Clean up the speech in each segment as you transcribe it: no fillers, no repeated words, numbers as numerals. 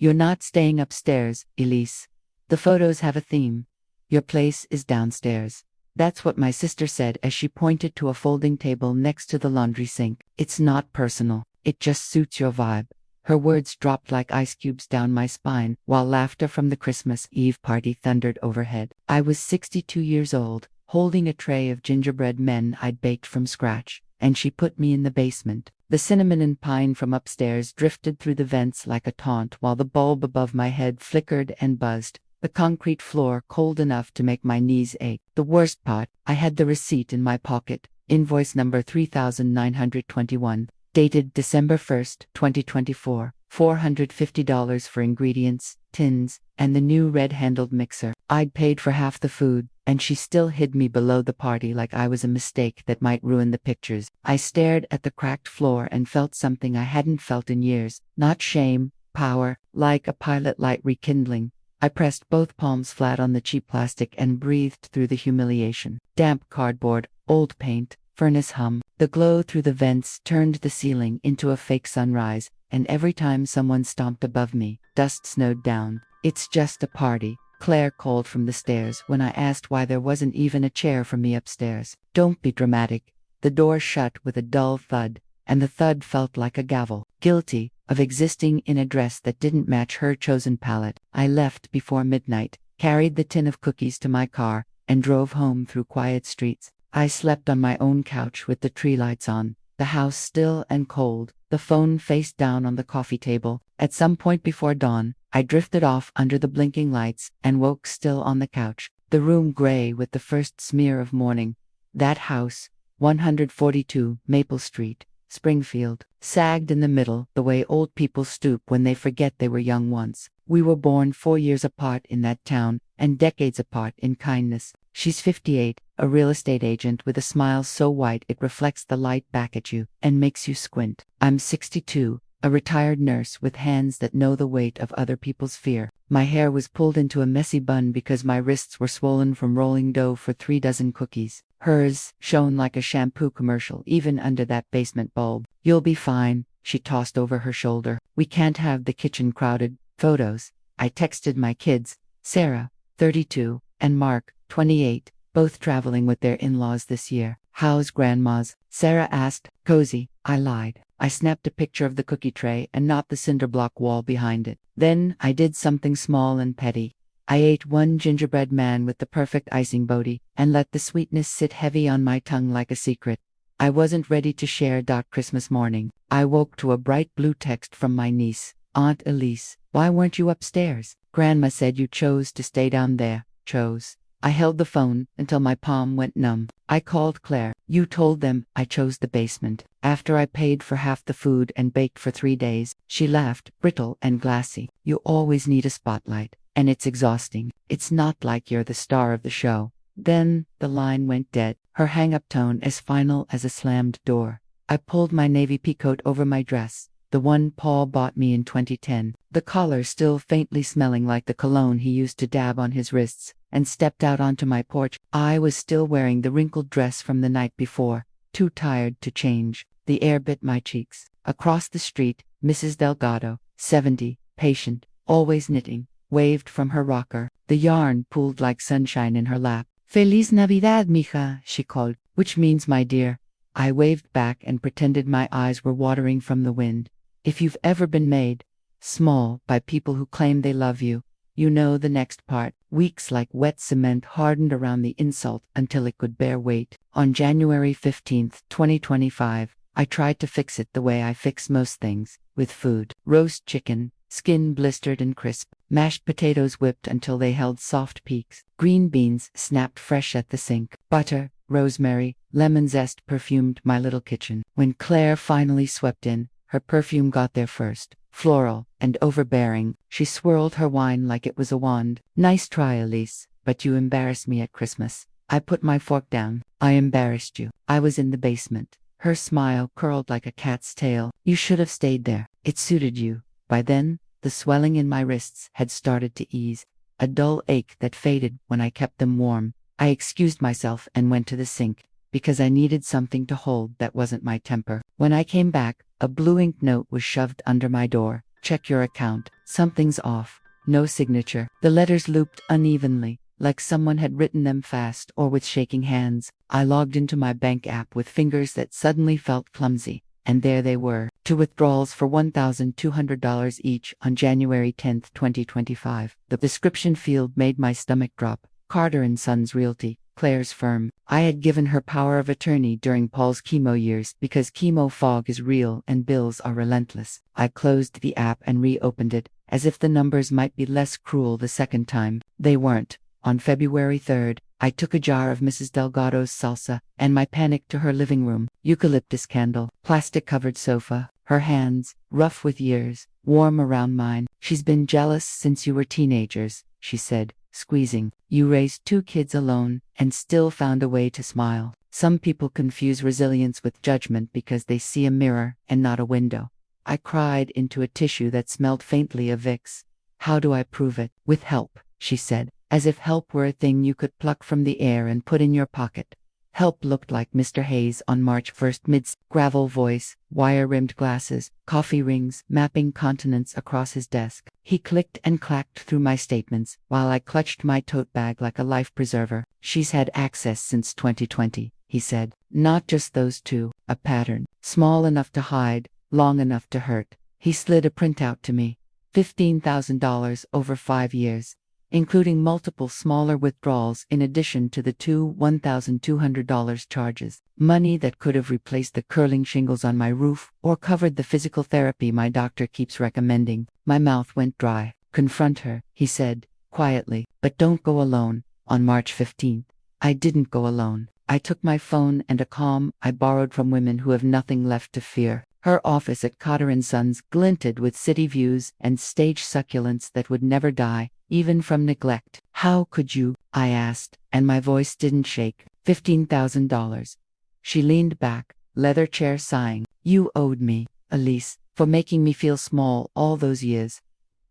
You're not staying upstairs, Elise. The photos have a theme. Your place is downstairs. That's what my sister said as she pointed to a folding table next to the laundry sink. It's not personal. It just suits your vibe. Her words dropped like ice cubes down my spine, while laughter from the Christmas Eve party thundered overhead. I was 62 years old, holding a tray of gingerbread men I'd baked from scratch, and she put me in the basement. The cinnamon and pine from upstairs drifted through the vents like a taunt while the bulb above my head flickered and buzzed. The concrete floor cold enough to make my knees ache. The worst part, I had the receipt in my pocket, invoice number 3921. Dated December 1st, 2024, $450 for ingredients, tins, and the new red-handled mixer. I'd paid for half the food, and she still hid me below the party like I was a mistake that might ruin the pictures. I stared at the cracked floor and felt something I hadn't felt in years. Not shame, power, like a pilot light rekindling. I pressed both palms flat on the cheap plastic and breathed through the humiliation. Damp cardboard, old paint, furnace hum. The glow through the vents turned the ceiling into a fake sunrise, and every time someone stomped above me, dust snowed down. It's just a party, Claire called from the stairs when I asked why there wasn't even a chair for me upstairs. Don't be dramatic. The door shut with a dull thud, and the thud felt like a gavel. Guilty of existing in a dress that didn't match her chosen palette, I left before midnight, carried the tin of cookies to my car, and drove home through quiet streets. I slept on my own couch with the tree lights on, the house still and cold, the phone face down on the coffee table. At some point before dawn, I drifted off under the blinking lights and woke still on the couch, the room gray with the first smear of morning. That house, 142 Maple Street, Springfield, sagged in the middle the way old people stoop when they forget they were young once. We were born 4 years apart in that town, and decades apart in kindness. She's 58, a real estate agent with a smile so white it reflects the light back at you and makes you squint. I'm 62, a retired nurse with hands that know the weight of other people's fear. My hair was pulled into a messy bun because my wrists were swollen from rolling dough for 3 dozen cookies. Hers shone like a shampoo commercial even under that basement bulb. You'll be fine, she tossed over her shoulder. We can't have the kitchen crowded. Photos. I texted my kids, Sarah, 32, and Mark, 28, both traveling with their in-laws this year. How's grandma's? Sarah asked. Cozy. I lied. I snapped a picture of the cookie tray and not the cinder block wall behind it. Then I did something small and petty. I ate one gingerbread man with the perfect icing Bodhi and let the sweetness sit heavy on my tongue like a secret. I wasn't ready to share. Christmas morning, I woke to a bright blue text from my niece, Aunt Elise. Why weren't you upstairs? Grandma said you chose to stay down there. Chose. I held the phone until my palm went numb. I called Claire. You told them I chose the basement. After I paid for half the food and baked for 3 days, she laughed, brittle and glassy. You always need a spotlight, and it's exhausting. It's not like you're the star of the show. Then the line went dead, her hang-up tone as final as a slammed door. I pulled my navy peacoat over my dress, the one Paul bought me in 2010, the collar still faintly smelling like the cologne he used to dab on his wrists, and stepped out onto my porch. I was still wearing the wrinkled dress from the night before, too tired to change. The air bit my cheeks. Across the street, Mrs. Delgado, 70, patient, always knitting, waved from her rocker. The yarn pooled like sunshine in her lap. Feliz Navidad, mija, she called, which means my dear. I waved back and pretended my eyes were watering from the wind. If you've ever been made small by people who claim they love you, you know the next part. Weeks like wet cement hardened around the insult until it could bear weight. On January 15, 2025, I tried to fix it the way I fix most things, with food. Roast chicken, skin blistered and crisp. Mashed potatoes whipped until they held soft peaks. Green beans snapped fresh at the sink. Butter, rosemary, lemon zest perfumed my little kitchen. When Claire finally swept in, her perfume got there first. Floral and overbearing, she swirled her wine like it was a wand. Nice try, Elise, but you embarrassed me at Christmas. I put my fork down. I embarrassed you. I was in the basement. Her smile curled like a cat's tail. You should have stayed there. It suited you. By then, the swelling in my wrists had started to ease, a dull ache that faded when I kept them warm. I excused myself and went to the sink, because I needed something to hold that wasn't my temper. When I came back, a blue ink note was shoved under my door. Check your account. Something's off. No signature. The letters looped unevenly, like someone had written them fast or with shaking hands. I logged into my bank app with fingers that suddenly felt clumsy. And there they were. Two withdrawals for $1,200 each on January 10, 2025. The description field made my stomach drop. Carter & Sons Realty, Claire's firm. I had given her power of attorney during Paul's chemo years because chemo fog is real and bills are relentless. I closed the app and reopened it, as if the numbers might be less cruel the second time. They weren't. On February 3rd, I took a jar of Mrs. Delgado's salsa and my panic to her living room. Eucalyptus candle, plastic-covered sofa, her hands, rough with years, warm around mine. She's been jealous since you were teenagers, she said, squeezing. You raised two kids alone and still found a way to smile. Some people confuse resilience with judgment because they see a mirror and not a window. I cried into a tissue that smelled faintly of Vicks. How do I prove it? With help, she said, as if help were a thing you could pluck from the air and put in your pocket. Help looked like Mr. Hayes on March 1st, gravel voice, wire-rimmed glasses, coffee rings, mapping continents across his desk. He clicked and clacked through my statements while I clutched my tote bag like a life preserver. She's had access since 2020, he said. Not just those two, a pattern, small enough to hide, long enough to hurt. He slid a printout to me. $15,000 over 5 years. Including multiple smaller withdrawals in addition to the two $1,200 charges. Money that could have replaced the curling shingles on my roof or covered the physical therapy my doctor keeps recommending. My mouth went dry. Confront her, he said, quietly, but don't go alone. On March 15th, I didn't go alone. I took my phone and a calm I borrowed from women who have nothing left to fear. Her office at Carter & Sons glinted with city views and stage succulents that would never die, even from neglect. How could you? I asked, and my voice didn't shake. $15,000. She leaned back, leather chair sighing. You owed me, Elise, for making me feel small all those years.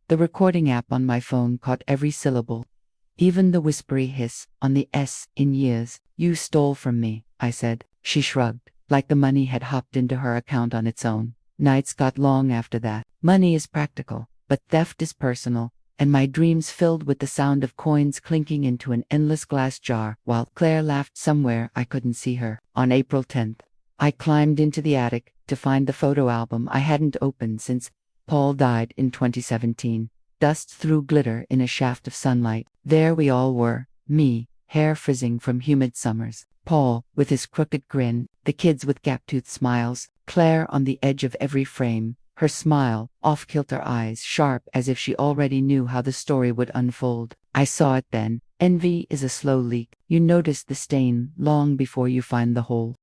The recording app on my phone caught every syllable, even the whispery hiss on the S in years. You stole from me, I said. She shrugged, like the money had hopped into her account on its own. Nights got long after that. Money is practical, but theft is personal, and my dreams filled with the sound of coins clinking into an endless glass jar while Claire laughed somewhere I couldn't see her. On April 10th, I climbed into the attic to find the photo album I hadn't opened since Paul died in 2017. Dust threw glitter in a shaft of sunlight. There we all were, me, hair frizzing from humid summers, Paul with his crooked grin, the kids with gap-toothed smiles, Claire on the edge of every frame, her smile, off-kilter eyes sharp as if she already knew how the story would unfold. I saw it then. Envy is a slow leak. You notice the stain long before you find the hole.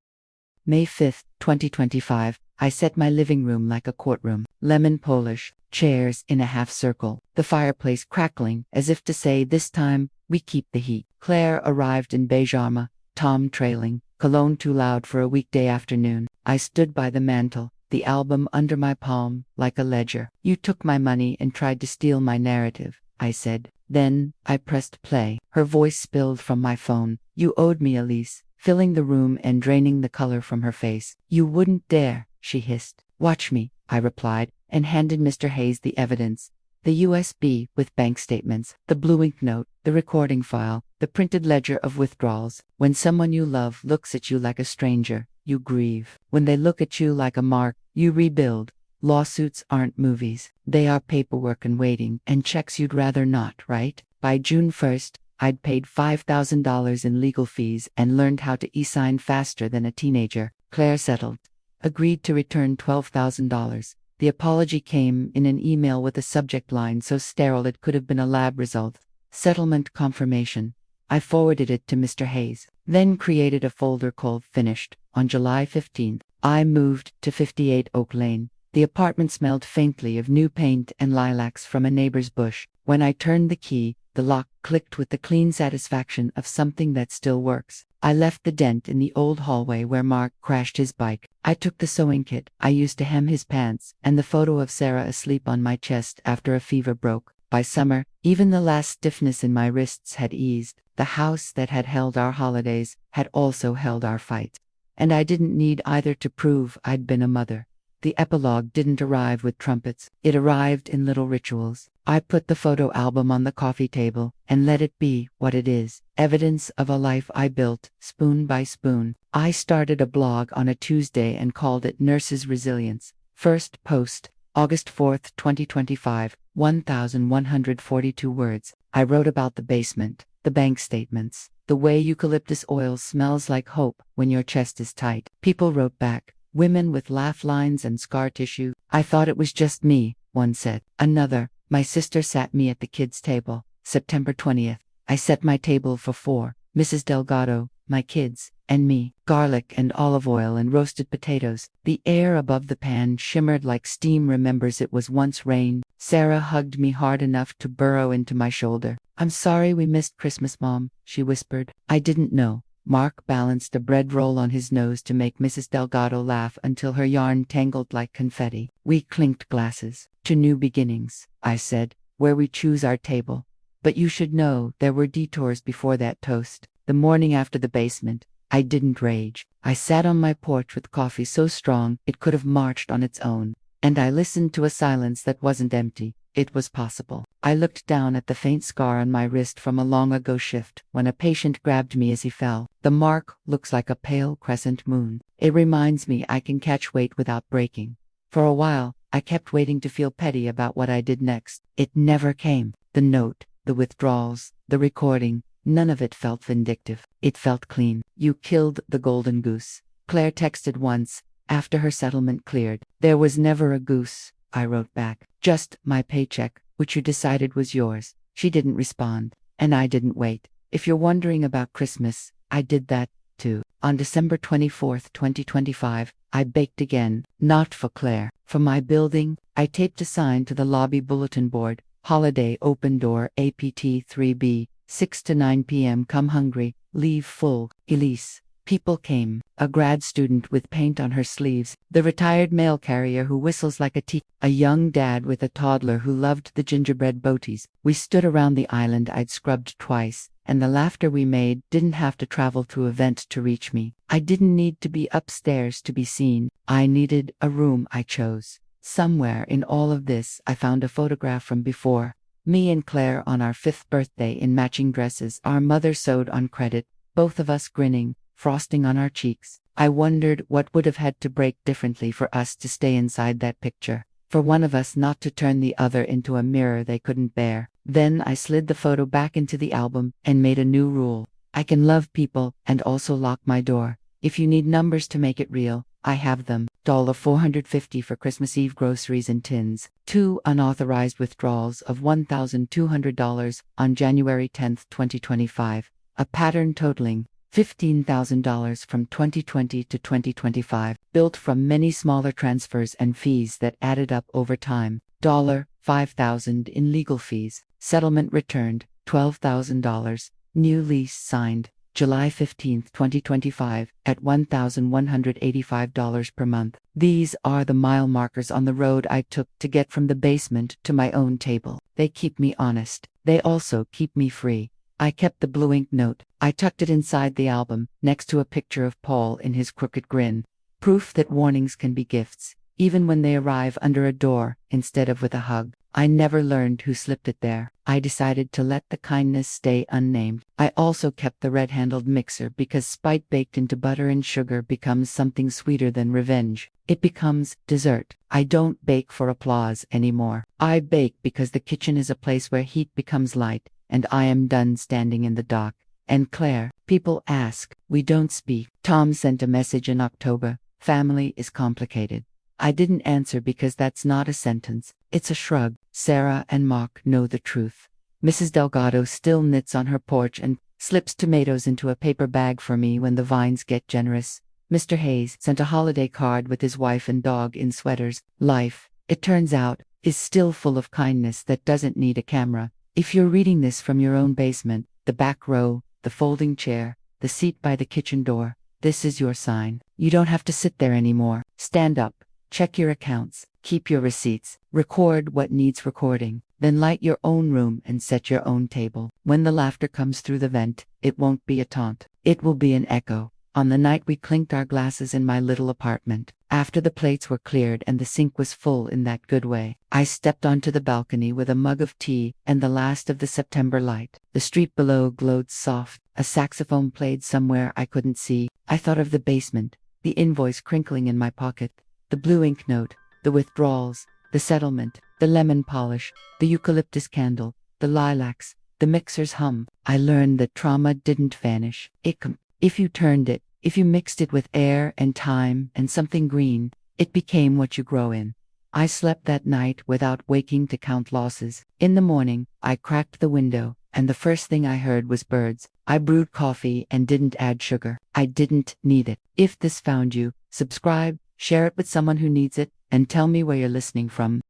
May 5th, 2025, I set my living room like a courtroom. Lemon Polish, chairs in a half circle, the fireplace crackling as if to say this time, we keep the heat. Claire arrived in beige armor, Tom trailing, cologne too loud for a weekday afternoon. I stood by the mantel, the album under my palm, like a ledger. You took my money and tried to steal my narrative, I said. Then, I pressed play. Her voice spilled from my phone. You owed me, Elise, filling the room and draining the color from her face. You wouldn't dare, she hissed. Watch me, I replied, and handed Mr. Hayes the evidence. The USB with bank statements, the blue ink note, the recording file, the printed ledger of withdrawals. When someone you love looks at you like a stranger, you grieve. When they look at you like a mark, you rebuild. Lawsuits aren't movies. They are paperwork and waiting, and checks you'd rather not write. By June 1st, I'd paid $5,000 in legal fees and learned how to e-sign faster than a teenager. Claire settled. Agreed to return $12,000. The apology came in an email with a subject line so sterile it could have been a lab result. Settlement confirmation. I forwarded it to Mr. Hayes, then created a folder called Finished. On July 15th, I moved to 58 Oak Lane. The apartment smelled faintly of new paint and lilacs from a neighbor's bush. When I turned the key, the lock clicked with the clean satisfaction of something that still works. I left the dent in the old hallway where Mark crashed his bike. I took the sewing kit I used to hem his pants and the photo of Sarah asleep on my chest after a fever broke. By summer, even the last stiffness in my wrists had eased. The house that had held our holidays had also held our fights. And I didn't need either to prove I'd been a mother. The epilogue didn't arrive with trumpets. It arrived in little rituals. I put the photo album on the coffee table and let it be what it is. Evidence of a life I built, spoon by spoon. I started a blog on a Tuesday and called it Nurses Resilience. First post, August 4th, 2025, 1,142 words. I wrote about the basement, the bank statements, the way eucalyptus oil smells like hope when your chest is tight. People wrote back. Women with laugh lines and scar tissue. I thought it was just me, one said. Another, my sister sat me at the kids' table. September 20th. I set my table for 4. Mrs. Delgado, my kids, and me. Garlic and olive oil and roasted potatoes. The air above the pan shimmered like steam remembers it was once rain. Sarah hugged me hard enough to burrow into my shoulder. I'm sorry we missed Christmas, Mom, she whispered. I didn't know. Mark balanced a bread roll on his nose to make Mrs. Delgado laugh until her yarn tangled like confetti. We clinked glasses. To new beginnings, I said, where we choose our table. But you should know there were detours before that toast. The morning after the basement, I didn't rage. I sat on my porch with coffee so strong it could have marched on its own. And I listened to a silence that wasn't empty. It was possible. I looked down at the faint scar on my wrist from a long ago shift when a patient grabbed me as he fell. The mark looks like a pale crescent moon. It reminds me I can catch weight without breaking. For a while, I kept waiting to feel petty about what I did next. It never came. The note, the withdrawals, the recording, none of it felt vindictive. It felt clean. You killed the golden goose. Claire texted once, after her settlement cleared. There was never a goose, I wrote back. Just my paycheck, which you decided was yours. She didn't respond, and I didn't wait. If you're wondering about Christmas, I did that, too. On December 24th, 2025, I baked again, not for Claire. For my building, I taped a sign to the lobby bulletin board, Holiday Open Door APT 3B, 6 to 9 p.m. Come hungry, leave full, Elise. People came, a grad student with paint on her sleeves, the retired mail carrier who whistles like a a young dad with a toddler who loved the gingerbread boaties. We stood around the island I'd scrubbed twice, and the laughter we made didn't have to travel through a vent to reach me. I didn't need to be upstairs to be seen. I needed a room I chose. Somewhere in all of this I found a photograph from before. Me and Claire on our 5th birthday in matching dresses, our mother sewed on credit, both of us grinning, frosting on our cheeks. I wondered what would have had to break differently for us to stay inside that picture, for one of us not to turn the other into a mirror they couldn't bear. Then I slid the photo back into the album and made a new rule. I can love people and also lock my door. If you need numbers to make it real, I have them. $450 for Christmas Eve groceries and tins. 2 unauthorized withdrawals of $1,200 on January 10, 2025. A pattern totaling $15,000 from 2020 to 2025, built from many smaller transfers and fees that added up over time. $5,000 in legal fees. Settlement returned, $12,000. New lease signed, July 15, 2025, at $1,185 per month. These are the mile markers on the road I took to get from the basement to my own table. They keep me honest. They also keep me free. I kept the blue ink note. I tucked it inside the album, next to a picture of Paul in his crooked grin. Proof that warnings can be gifts, even when they arrive under a door, instead of with a hug. I never learned who slipped it there. I decided to let the kindness stay unnamed. I also kept the red-handled mixer because spite baked into butter and sugar becomes something sweeter than revenge. It becomes dessert. I don't bake for applause anymore. I bake because the kitchen is a place where heat becomes light, and I am done standing in the dock. And Claire, people ask, we don't speak. Tom sent a message in October. Family is complicated. I didn't answer because that's not a sentence. It's a shrug. Sarah and Mark know the truth. Mrs. Delgado still knits on her porch and slips tomatoes into a paper bag for me when the vines get generous. Mr. Hayes sent a holiday card with his wife and dog in sweaters. Life, it turns out, is still full of kindness that doesn't need a camera. If you're reading this from your own basement, the back row, the folding chair, the seat by the kitchen door, this is your sign. You don't have to sit there anymore. Stand up. Check your accounts, keep your receipts, record what needs recording, then light your own room and set your own table. When the laughter comes through the vent, it won't be a taunt. It will be an echo. On the night we clinked our glasses in my little apartment, After the plates were cleared and the sink was full in that good way, I stepped onto the balcony with a mug of tea and the last of the September light. The street below glowed soft, a saxophone played somewhere I couldn't see. I thought of the basement, the invoice crinkling in my pocket, the blue ink note, the withdrawals, the settlement, the lemon polish, the eucalyptus candle, the lilacs, the mixer's hum. I learned that trauma didn't vanish. If you turned it, if you mixed it with air and time and something green, it became what you grow in. I slept that night without waking to count losses. In the morning, I cracked the window, and the first thing I heard was birds. I brewed coffee and didn't add sugar. I didn't need it. If this found you, subscribe, share it with someone who needs it, and tell me where you're listening from.